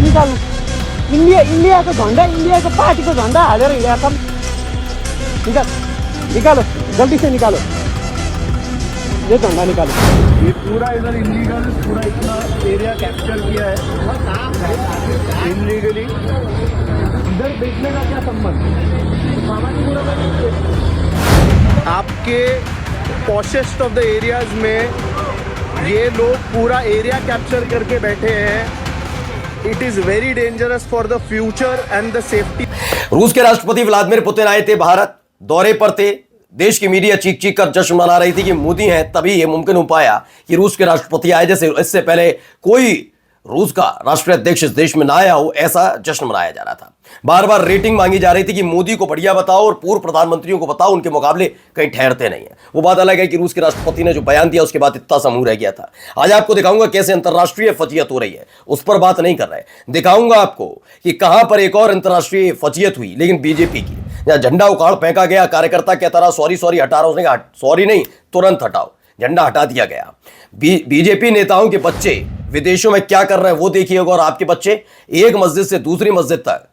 निकाल्नु इन्डियाको झन्डा इन्डियाको पार्टीको झन्डा हालेर हिँडेका छन्। निकालो जल्दी से निकालो ये झंडा निकालो। ये पूरा इधर इलीगल पूरा इतना एरिया कैप्चर किया है इलीगली। इधर देखने का क्या संबंध? आपके पॉशेस्ट ऑफ द एरियाज में ये लोग पूरा एरिया कैप्चर करके बैठे हैं। It is very dangerous for the future and the safety. रूस के राष्ट्रपति व्लादिमीर पुतिन आए थे, भारत दौरे पर थे। देश की मीडिया चीख चीख कर जश्न मना रही थी कि मोदी हैं, तभी यह मुमकिन हो पाया कि रूस के राष्ट्रपति आए। जैसे इससे पहले कोई रूस का राष्ट्रीय अध्यक्ष इस देश में ना आया हो, ऐसा जश्न मनाया जा रहा था। बार बार रेटिंग मांगी जा रही थी कि मोदी को बढ़िया बताओ और पूर्व प्रधानमंत्रियों को बताओ, उनके मुकाबले कहीं ठहरते नहीं है। वो बात अलग है कि रूस के राष्ट्रपति ने जो बयान दिया उसके बाद इतना समूह रह गया था। आज आपको दिखाऊंगा कैसे अंतर्राष्ट्रीय फजीयत हो रही है, उस पर बात नहीं कर रहे। दिखाऊंगा आपको कि कहां पर एक और अंतर्राष्ट्रीय फजीयत हुई, लेकिन बीजेपी की, जहां झंडा उखाड़ फेंका गया, कार्यकर्ता के तरह सॉरी हटा रहा, उसने कहा सॉरी नहीं, तुरंत हटाओ, झंडा हटा दिया गया। बीजेपी नेताओं के बच्चे विदेशों में क्या कर रहे हैं वो देखिएगा, और आपके बच्चे एक मस्जिद से दूसरी मस्जिद तक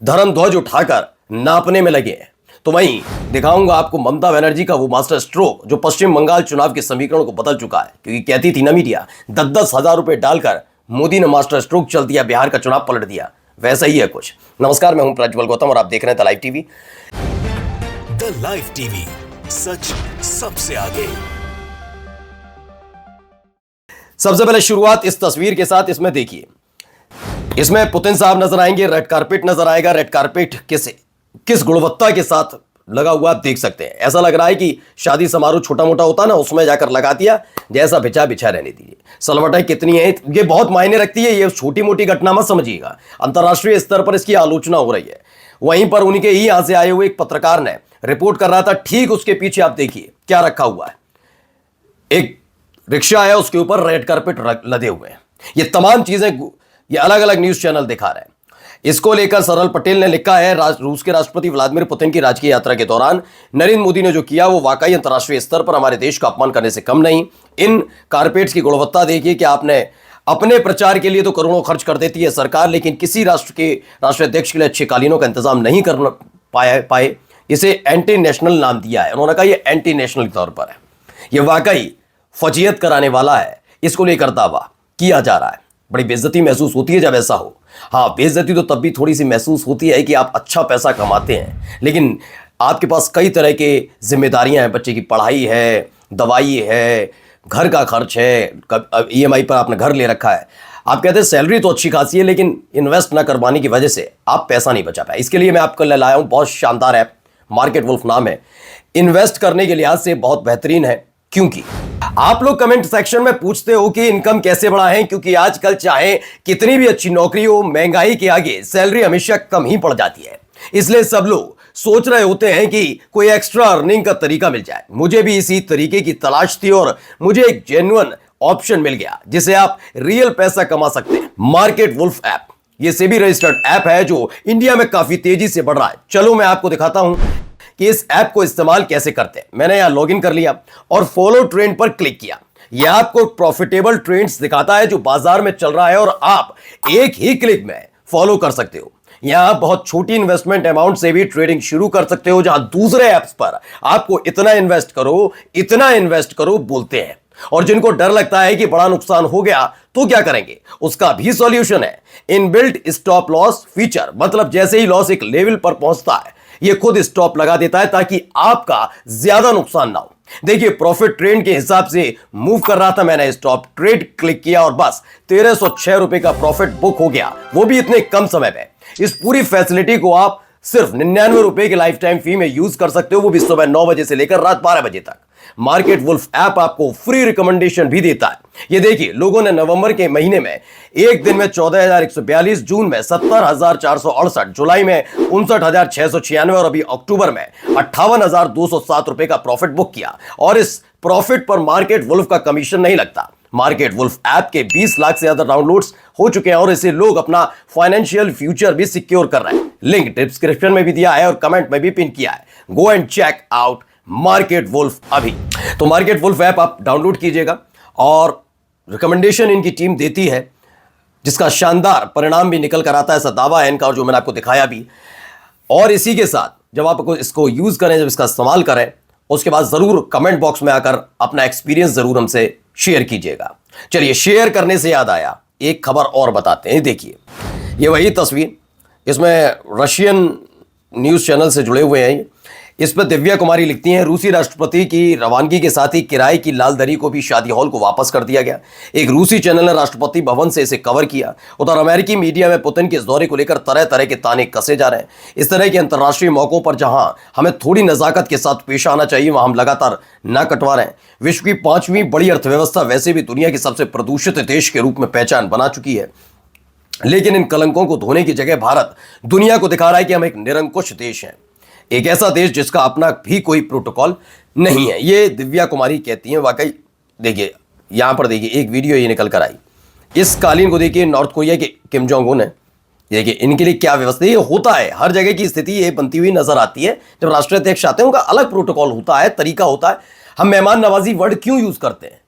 धर्म ध्वज उठाकर नापने में लगे हैं। तो वहीं दिखाऊंगा आपको ममता बनर्जी का वो मास्टर स्ट्रोक जो पश्चिम बंगाल चुनाव के समीकरण को बदल चुका है, क्योंकि कहती थी ना मीडिया 10-10 हजार रुपए डालकर मोदी ने मास्टर स्ट्रोक चल दिया, बिहार का चुनाव पलट दिया, वैसा ही है कुछ। नमस्कार, मैं हूं प्रज्वल गौतम और आप देख रहे हैं the live TV. The live TV, सच सबसे आगे। सबसे पहले शुरुआत इस तस्वीर के साथ, इसमें देखिए, इसमें पुतिन साहब नजर आएंगे, रेड कारपेट नजर आएगा। रेड कारपेट किस गुणवत्ता के साथ लगा हुआ आप देख सकते हैं। ऐसा लग रहा है कि शादी समारोह छोटा मोटा होता ना, उसमें जाकर लगा दिया, जैसा बिछा बिछा रहने दीजिए। सलवटें कितनी है ये बहुत मायने रखती है, ये छोटी मोटी घटना मत समझिएगा, अंतर्राष्ट्रीय स्तर पर इसकी आलोचना हो रही है। वहीं पर उनके ही यहां से आए हुए एक पत्रकार ने रिपोर्ट कर रहा था, ठीक उसके पीछे आप देखिए क्या रखा हुआ है। एक रिक्शा है, उसके ऊपर रेड कारपेट लदे हुए हैं। ये तमाम चीजें ये अलग अलग न्यूज चैनल दिखा रहे हैं। इसको लेकर सरल पटेल ने लिखा है, रूस के राष्ट्रपति व्लादिमीर पुतिन की राजकीय यात्रा के दौरान नरेंद्र मोदी ने जो किया वो वाकई अंतर्राष्ट्रीय स्तर पर हमारे देश का अपमान करने से कम नहीं। इन कारपेट्स की गुणवत्ता देखिए कि आपने अपने प्रचार के लिए तो करोड़ों खर्च कर देती है सरकार, लेकिन किसी राष्ट्र के राष्ट्रीय अध्यक्ष के लिए अच्छे कालीनों का इंतजाम नहीं कर पाए। इसे एंटी नेशनल नाम दिया है। उन्होंने कहा ये एंटी नेशनल तौर पर है, ये वाकई फजीयत कराने वाला है। इसको लेकर दावा किया जा रहा है। बड़ी बेइज्जती महसूस होती है जब ऐसा हो। हाँ, बेइज्जती तो तब भी थोड़ी सी महसूस होती है कि आप अच्छा पैसा कमाते हैं, लेकिन आपके पास कई तरह के जिम्मेदारियां हैं। बच्चे की पढ़ाई है, दवाई है, घर का खर्च है, EMI पर आपने घर ले रखा है। आप कहते हैं सैलरी तो अच्छी खासी है, लेकिन इन्वेस्ट ना करवाने की वजह से आप पैसा नहीं बचा पाए। इसके लिए मैं आपको लाया हूं बहुत शानदार ऐप, मार्केट वुल्फ नाम है। इन्वेस्ट करने के लिहाज से बहुत बेहतरीन है, क्योंकि आप लोग कमेंट सेक्शन में पूछते हो कि इनकम कैसे बढ़ाएं, क्योंकि आजकल चाहे कितनी भी अच्छी नौकरी हो, महंगाई के आगे सैलरी हमेशा कम ही पड़ जाती है। इसलिए सब लोग सोच रहे होते हैं कि कोई एक्स्ट्रा अर्निंग का तरीका मिल जाए। मुझे भी इसी तरीके की तलाश थी और मुझे एक जेन्युइन ऑप्शन मिल गया जिसे आप रियल पैसा कमा सकते हैं। मार्केट वुल्फ ऐप, ये सेबी रजिस्टर्ड ऐप है जो इंडिया में काफी तेजी से बढ़ रहा है। चलो मैं आपको दिखाता हूं कि इस ऐप को इस्तेमाल कैसे करते हैं। मैंने यहां लॉगिन कर लिया और फॉलो ट्रेंड पर क्लिक किया। यह आपको प्रॉफिटेबल ट्रेंड्स दिखाता है जो बाजार में चल रहा है और आप एक ही क्लिक में फॉलो कर सकते हो। यहां बहुत छोटी इन्वेस्टमेंट अमाउंट से भी ट्रेडिंग शुरू कर सकते हो, जहां दूसरे ऐप्स पर आपको इतना इन्वेस्ट करो बोलते हैं। और जिनको डर लगता है कि बड़ा नुकसान हो गया तो क्या करेंगे, उसका भी सॉल्यूशन है इनबिल्ट स्टॉप लॉस फीचर। मतलब जैसे ही लॉस एक लेवल पर पहुंचता है, ये खुद स्टॉप लगा देता है ताकि आपका ज्यादा नुकसान ना हो। देखिए, प्रॉफिट ट्रेंड के हिसाब से मूव कर रहा था, मैंने स्टॉप ट्रेड क्लिक किया और बस 1306 रुपए का प्रॉफिट बुक हो गया, वो भी इतने कम समय में। इस पूरी फैसिलिटी को आप सिर्फ 99 रुपए के लाइफ टाइम फी में यूज कर सकते हो, वो भी सुबह 9 बजे से लेकर रात 12 बजे तक। मार्केट वुल्फ ऐप आपको फ्री रिकमेंडेशन भी देता है। ये देखिए, लोगों ने नवंबर के महीने में एक दिन में 14,142, जून में 70,468, जुलाई में 59,696 और अभी अक्टूबर में 58,207 रुपए का प्रॉफिट बुक किया। और इस प्रॉफिट पर मार्केट वुल्फ का कमीशन नहीं लगता। मार्केट वुल्फ ऐप के 20 लाख से ज्यादा डाउनलोड्स हो चुके हैं और इसे लोग अपना फाइनेंशियल फ्यूचर भी सिक्योर कर रहे हैं। लिंक डिस्क्रिप्शन में भी दिया है और कमेंट में भी पिन किया है। Go and check out market wolf अभी। तो मार्केट वुल्फ ऐप आप डाउनलोड कीजिएगा और रिकमेंडेशन इनकी टीम देती है जिसका शानदार परिणाम भी निकल कर आता है, ऐसा दावा है इनका, और जो मैंने आपको दिखाया भी। और इसी के साथ जब आप इसको यूज करें, जब इसका इस्तेमाल करें, उसके बाद जरूर कमेंट बॉक्स में आकर अपना एक्सपीरियंस जरूर हमसे शेयर कीजिएगा। चलिए, शेयर करने से याद आया, एक खबर और बताते हैं। देखिए, ये वही तस्वीर, इसमें रशियन न्यूज चैनल से जुड़े हुए हैं। इस पर दिव्या कुमारी लिखती हैं, रूसी राष्ट्रपति की रवानगी के साथ ही किराए की लाल दरी को भी शादी हॉल को वापस कर दिया गया। एक रूसी चैनल ने राष्ट्रपति भवन से इसे कवर किया। उधर अमेरिकी मीडिया में पुतिन के इस दौरे को लेकर तरह तरह के ताने कसे जा रहे हैं। इस तरह के अंतर्राष्ट्रीय मौकों पर जहां हमें थोड़ी नजाकत के साथ पेश आना चाहिए, वहां हम लगातार न कटवा रहे हैं। विश्व की 5वीं बड़ी अर्थव्यवस्था वैसे भी दुनिया के सबसे प्रदूषित देश के रूप में पहचान बना चुकी है, लेकिन इन कलंकों को धोने की जगह भारत दुनिया को दिखा रहा है कि हम एक निरंकुश देश हैं, एक ऐसा देश जिसका अपना भी कोई प्रोटोकॉल नहीं है। ये दिव्या कुमारी कहती हैं। वाकई देखिए, यहां पर देखिए एक वीडियो ये निकल कर आई। इस कालीन को देखिए, नॉर्थ कोरिया के किम जोंग उन है। देखिए इनके लिए क्या व्यवस्था, ये होता है हर जगह की स्थिति ये बनती हुई नजर आती है। जब राष्ट्राध्यक्ष आते हैं उनका अलग प्रोटोकॉल होता है, तरीका होता है। हम मेहमान नवाजी वर्ड क्यों यूज करते हैं?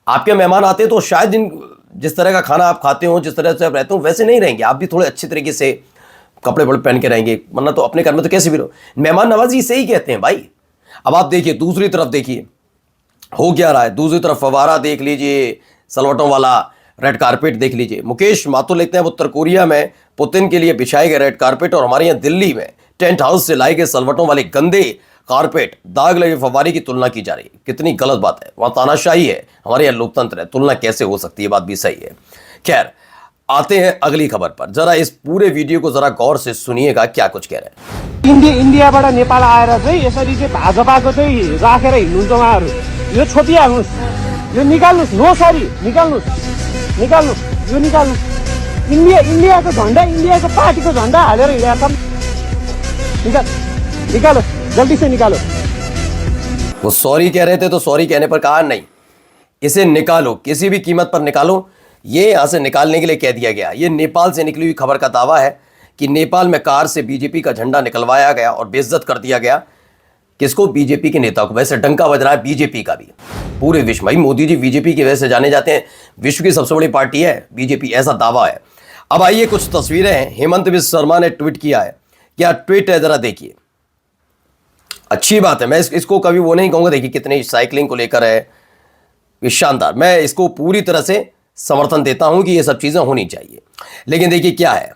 आपके मेहमान आते हैं तो शायद जिस तरह का खाना आप खाते हो, जिस तरह से आप रहते हो, वैसे नहीं रहेंगे। आप भी थोड़े अच्छे तरीके से कपड़े वपड़े पहन के रहेंगे, वरना तो अपने घर में तो कैसे भी रहो। मेहमान नवाजी से ही कहते हैं भाई। अब आप देखिए दूसरी तरफ, देखिए हो क्या रहा है। दूसरी तरफ फवारा देख लीजिए, सलवटों वाला रेड कारपेट देख लीजिए। मुकेश माथुर लिखते हैं, उत्तर कोरिया में पुतिन के लिए बिछाए गए रेड कारपेट और हमारे यहाँ दिल्ली में टेंट हाउस से लाए गए सलवटों वाले गंदे कारपेट, दाग लगे फवारे की तुलना की जा रही है। कितनी गलत बात है। वहां तानाशाही है, हमारे यहाँ लोकतंत्र है, तुलना कैसे हो सकती है? बात भी सही है। खैर, आते हैं अगली खबर पर। जरा इस पूरे वीडियो को जरा गौर से सुनिएगा क्या कुछ कह रहे हैं। इन्डियाबाट नेपाल आएर चाहिँ यसरी चाहिँ भाजपाको चाहिँ राखेर हिँड्नुहुन्छ उहाँहरू। यो छोपिहाल्नुहोस्, यो निकाल्नुहोस्, नो सरी, निकाल्नुहोस्, यो निकाल्नुहोस्। इन्डियाको झन्डा, इन्डियाको पार्टीको झन्डा हालेर हिँडेका छन्। निकालो, जल्दी से निकालो। वो सॉरी कह रहे थे तो सॉरी कहने पर कहा नहीं, इसे निकालो, किसी भी कीमत पर निकालो। ये यहां से निकालने के लिए कह दिया गया। ये नेपाल से निकली हुई खबर का दावा है कि नेपाल में कार से बीजेपी का झंडा निकलवाया गया और बेइज्जत कर दिया गया। किसको? बीजेपी के नेता को। वैसे डंका बज रहा है बीजेपी का भी पूरे विश्व में। मोदी जी बीजेपी की वजह से जाने जाते हैं, विश्व की सबसे बड़ी पार्टी है बीजेपी, ऐसा दावा है। अब आइए कुछ तस्वीरें हैं, हेमंत बिस्वा शर्मा ने ट्वीट किया है। क्या ट्वीट है जरा देखिए। अच्छी बात है, मैं इसको कभी वो नहीं कहूंगा। देखिए कितनी साइकिलिंग को लेकर है, ये शानदार। मैं इसको पूरी तरह से समर्थन देता हूं कि ये सब चीजें होनी चाहिए। लेकिन देखिए क्या है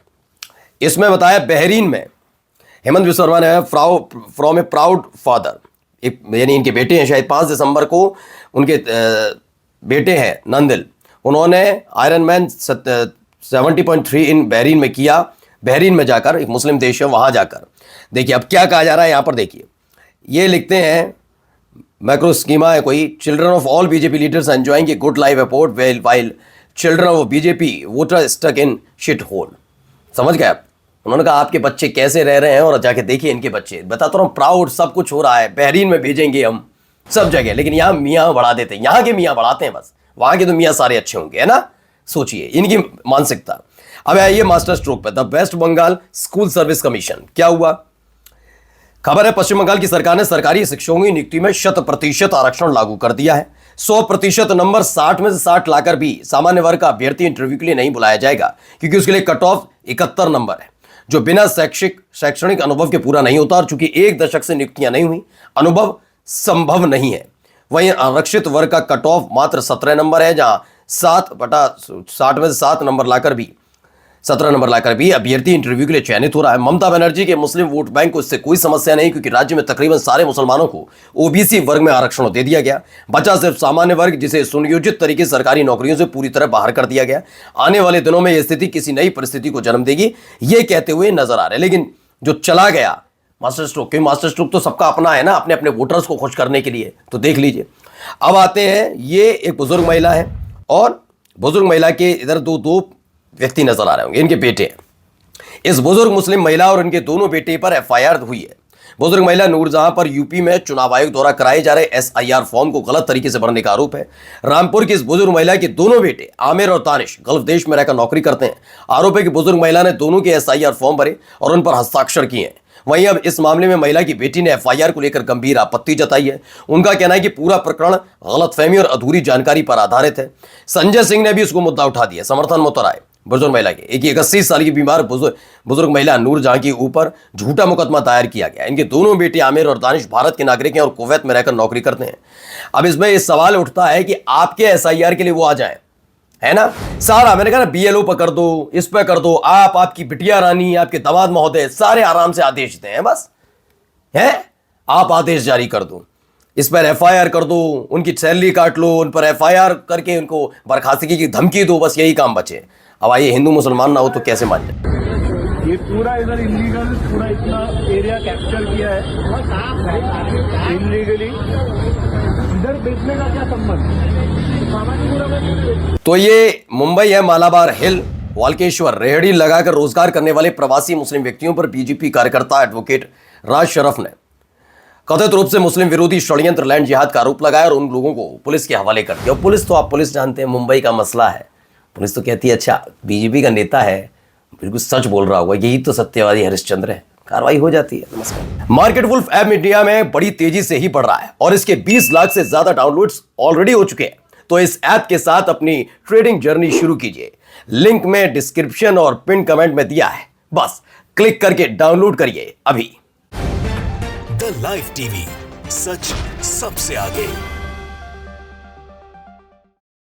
इसमें बताया, बहरीन में हेमंत बिस्वा शर्मा ने फ्रॉम ए प्राउड फादर, यानी इनके बेटे हैं, शायद 5 दिसंबर को उनके बेटे हैं नंदिल, उन्होंने आयरन मैन 70.3 इन बहरीन में किया। बहरीन में जाकर, एक मुस्लिम देश है, वहां जाकर देखिए अब क्या कहा जा रहा है। यहां पर देखिए ये लिखते हैं, मैक्रो स्कीमा है कोई, children of all BJP leaders enjoying a good life abroad while children of BJP voter stuck in shit hole. समझ गए आप? उन्होंने कहा आपके बच्चे कैसे रह रहे हैं, और जाके देखिए इनके बच्चे। बताता रहा हूँ, प्राउड सब कुछ हो रहा है। बहरीन में भेजेंगे हम सब जगह, लेकिन यहाँ मियाँ बढ़ा देते हैं, यहाँ के मियाँ बढ़ाते हैं बस, वहां के तो मियाँ सारे अच्छे होंगे, है ना? सोचिए इनकी मानसिकता। अब आइए मास्टर स्ट्रोक पर। The West Bengal school service commission, क्या हुआ? खबर है, पश्चिम बंगाल की सरकार ने सरकारी शिक्षकों की नियुक्ति में 100% आरक्षण लागू कर दिया है। 100% नंबर 60 में से 60 लाकर भी सामान्य वर्ग का अभ्यर्थी इंटरव्यू के लिए नहीं बुलाया जाएगा, क्योंकि उसके लिए कट ऑफ 71 नंबर है, जो बिना शैक्षणिक अनुभव के पूरा नहीं होता। और चूंकि 1 दशक से नियुक्तियां नहीं हुई, अनुभव संभव नहीं है। वहीं आरक्षित वर्ग का कट ऑफ मात्र 17 नंबर है, जहां 7/60 में से 7 नंबर लाकर भी 17 नंबर लाकर भी अभ्यर्थी इंटरव्यू के लिए चयनित हो रहा है। ममता बनर्जी के मुस्लिम वोट बैंक को इससे कोई समस्या नहीं, क्योंकि राज्य में तकरीबन सारे मुसलमानों को ओबीसी वर्ग में आरक्षण दे दिया गया। बचा सिर्फ सामान्य वर्ग, जिसे सुनियोजित तरीके से सरकारी नौकरियों से पूरी तरह बाहर कर दिया गया। आने वाले दिनों में यह स्थिति किसी नई परिस्थिति को जन्म देगी, ये कहते हुए नजर आ रहे हैं। लेकिन जो चला गया मास्टर स्ट्रोक, क्योंकि मास्टर स्ट्रोक तो सबका अपना है ना, अपने अपने वोटर्स को खुश करने के लिए, तो देख लीजिए। अब आते हैं, ये एक बुजुर्ग महिला है, और बुजुर्ग महिला के इधर दो व्यक्ति नजर आ रहे होंगे, इनके बेटे हैं। इस बुजुर्ग मुस्लिम महिला और इनके दोनों बेटे पर एफआईआर हुई है। बुजुर्ग महिला नूरजहां पर यूपी में चुनाव आयोग द्वारा कराए जा रहे एसआईआर फॉर्म को गलत तरीके से भरने का आरोप है। रामपुर की इस बुजुर्ग महिला के दोनों बेटे आमिर और तानिश गल्फ देश में रहकर नौकरी करते हैं। आरोप है कि बुजुर्ग महिला ने दोनों के एसआईआर फॉर्म भरे और उन पर हस्ताक्षर किए हैं। वहीं अब इस मामले में महिला की बेटी ने एफआईआर को लेकर गंभीर आपत्ति जताई है। उनका कहना है कि पूरा प्रकरण गलतफहमी और अधूरी जानकारी पर आधारित है। संजय सिंह ने भी उसको मुद्दा उठा दिया, समर्थन में उतर आए। बुजुर्ग महिला की, एक 81 साल की बीमार बुजुर्ग महिला नूर जहां के ऊपर झूठा मुकदमा दायर किया गया। इनके दोनों बेटे आमिर और दानिश भारत के नागरिक हैं और कुवैत में रहकर नौकरी करते हैं। अब इसमें ये सवाल उठता है कि आपके SIR के लिए वो आ जाए, है ना। सारा मैंने कहा ना, BLO पर कर दो, इस पर कर दो, आपकी बिटिया रानी, आपके दामाद महोदय सारे आराम से आदेश देते हैं, बस है, आप आदेश जारी कर दो, इस पर FIR कर दो, उनकी सैलरी काट लो, उन पर FIR करके उनको बर्खास्तगी की धमकी दो, बस यही काम बचे। अब आइए, हिंदू मुसलमान ना हो तो कैसे मान जाए। ये पूरा इधर इलीगल, पूरा इतना एरिया कैप्चर किया है इलीगली। इधर बेचने का क्या संबंध? तो ये मुंबई है, मालाबार हिल, वाल्केश्वर, रेहड़ी लगाकर रोजगार करने वाले प्रवासी मुस्लिम व्यक्तियों पर BJP कार्यकर्ता एडवोकेट राज शरफ ने कथित रूप से मुस्लिम विरोधी षड्यंत्र लैंड जिहाद का आरोप लगाया और उन लोगों को पुलिस के हवाले कर दिया। पुलिस तो आप पुलिस जानते हैं, मुंबई का मसला है, पुलिस तो कहती है अच्छा BJP का नेता है, बिल्कुल सच बोल रहा होगा, यही तो सत्यवादी हरिश्चंद्र है, कार्रवाई हो जाती है। नमस्कार। मार्केट वुल्फ ऐप इंडिया में बड़ी तेजी से ही बढ़ रहा है और इसके 20 लाख से ज्यादा डाउनलोड्स ऑलरेडी हो चुके हैं। तो इस ऐप के साथ अपनी ट्रेडिंग जर्नी शुरू कीजिए। लिंक में डिस्क्रिप्शन और पिन कमेंट में दिया है, बस क्लिक करके डाउनलोड करिए अभी। द लाइव टीवी, सच सबसे आगे।